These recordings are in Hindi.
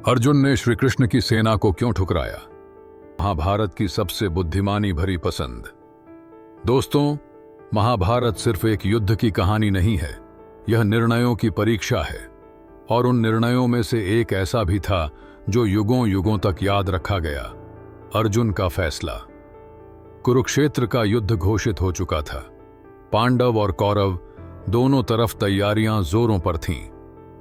अर्जुन ने श्री कृष्ण की सेना को क्यों ठुकराया? महाभारत की सबसे बुद्धिमानी भरी पसंद। दोस्तों, महाभारत सिर्फ एक युद्ध की कहानी नहीं है, यह निर्णयों की परीक्षा है। और उन निर्णयों में से एक ऐसा भी था जो युगों युगों तक याद रखा गया। अर्जुन का फैसला। कुरुक्षेत्र का युद्ध घोषित हो चुका था। पांडव और कौरव दोनों तरफ तैयारियां जोरों पर थीं।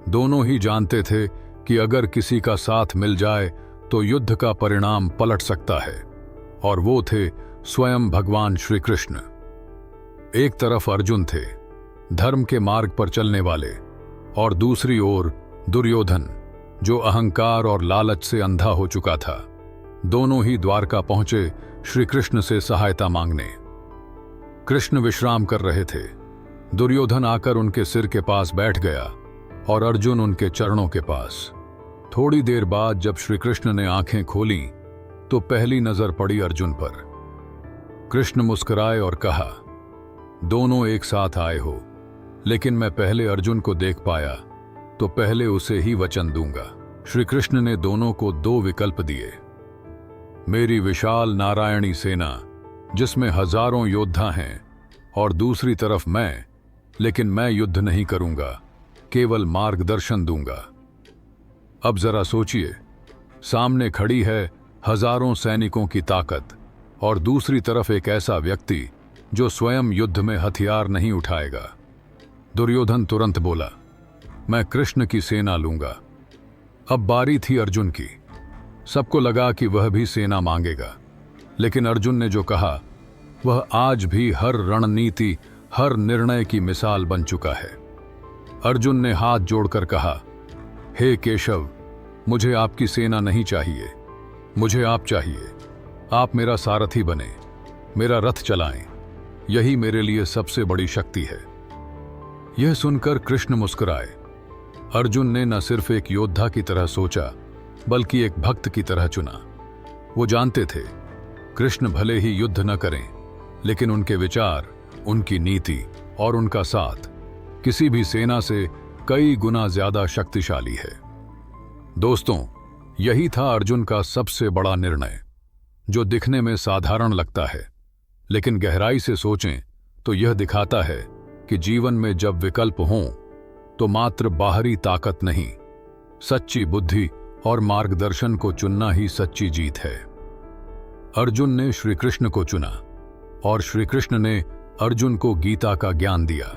दोनों ही जानते थे कि अगर किसी का साथ मिल जाए तो युद्ध का परिणाम पलट सकता है, और वो थे स्वयं भगवान श्री कृष्ण। एक तरफ अर्जुन थे, धर्म के मार्ग पर चलने वाले, और दूसरी ओर दुर्योधन, जो अहंकार और लालच से अंधा हो चुका था। दोनों ही द्वारका पहुंचे श्री कृष्ण से सहायता मांगने। कृष्ण विश्राम कर रहे थे। दुर्योधन आकर उनके सिर के पास बैठ गया और अर्जुन उनके चरणों के पास। थोड़ी देर बाद जब श्री कृष्ण ने आंखें खोली तो पहली नजर पड़ी अर्जुन पर। कृष्ण मुस्कुराए और कहा, दोनों एक साथ आए हो, लेकिन मैं पहले अर्जुन को देख पाया तो पहले उसे ही वचन दूंगा। श्री कृष्ण ने दोनों को दो विकल्प दिए। मेरी विशाल नारायणी सेना जिसमें हजारों योद्धा हैं, और दूसरी तरफ मैं, लेकिन मैं युद्ध नहीं करूंगा, केवल मार्गदर्शन दूंगा। अब जरा सोचिए, सामने खड़ी है हजारों सैनिकों की ताकत, और दूसरी तरफ एक ऐसा व्यक्ति जो स्वयं युद्ध में हथियार नहीं उठाएगा। दुर्योधन तुरंत बोला, मैं कृष्ण की सेना लूंगा। अब बारी थी अर्जुन की। सबको लगा कि वह भी सेना मांगेगा, लेकिन अर्जुन ने जो कहा वह आज भी हर रणनीति, हर निर्णय की मिसाल बन चुका है। अर्जुन ने हाथ जोड़कर कहा, हे केशव, मुझे आपकी सेना नहीं चाहिए, मुझे आप चाहिए। आप मेरा सारथी बने, मेरा रथ चलाएं, यही मेरे लिए सबसे बड़ी शक्ति है। यह सुनकर कृष्ण मुस्कुराए। अर्जुन ने न सिर्फ एक योद्धा की तरह सोचा, बल्कि एक भक्त की तरह चुना। वो जानते थे कृष्ण भले ही युद्ध न करें, लेकिन उनके विचार, उनकी नीति और उनका साथ किसी भी सेना से कई गुना ज्यादा शक्तिशाली है। दोस्तों, यही था अर्जुन का सबसे बड़ा निर्णय, जो दिखने में साधारण लगता है, लेकिन गहराई से सोचें तो यह दिखाता है कि जीवन में जब विकल्प हों तो मात्र बाहरी ताकत नहीं, सच्ची बुद्धि और मार्गदर्शन को चुनना ही सच्ची जीत है। अर्जुन ने श्री कृष्ण को चुना, और श्री कृष्ण ने अर्जुन को गीता का ज्ञान दिया,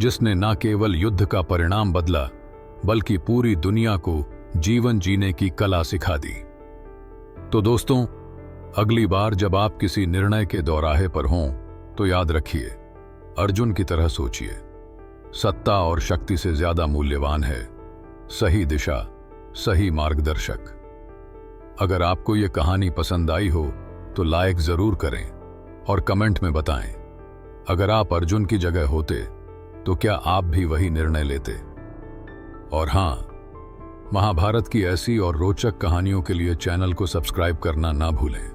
जिसने न केवल युद्ध का परिणाम बदला, बल्कि पूरी दुनिया को जीवन जीने की कला सिखा दी। तो दोस्तों, अगली बार जब आप किसी निर्णय के दौराहे पर हों तो याद रखिए, अर्जुन की तरह सोचिए। सत्ता और शक्ति से ज्यादा मूल्यवान है सही दिशा, सही मार्गदर्शक। अगर आपको ये कहानी पसंद आई हो तो लाइक जरूर करें और कमेंट में बताएं, अगर आप अर्जुन की जगह होते तो क्या आप भी वही निर्णय लेते? और हां, महाभारत की ऐसी और रोचक कहानियों के लिए चैनल को सब्सक्राइब करना ना भूलें।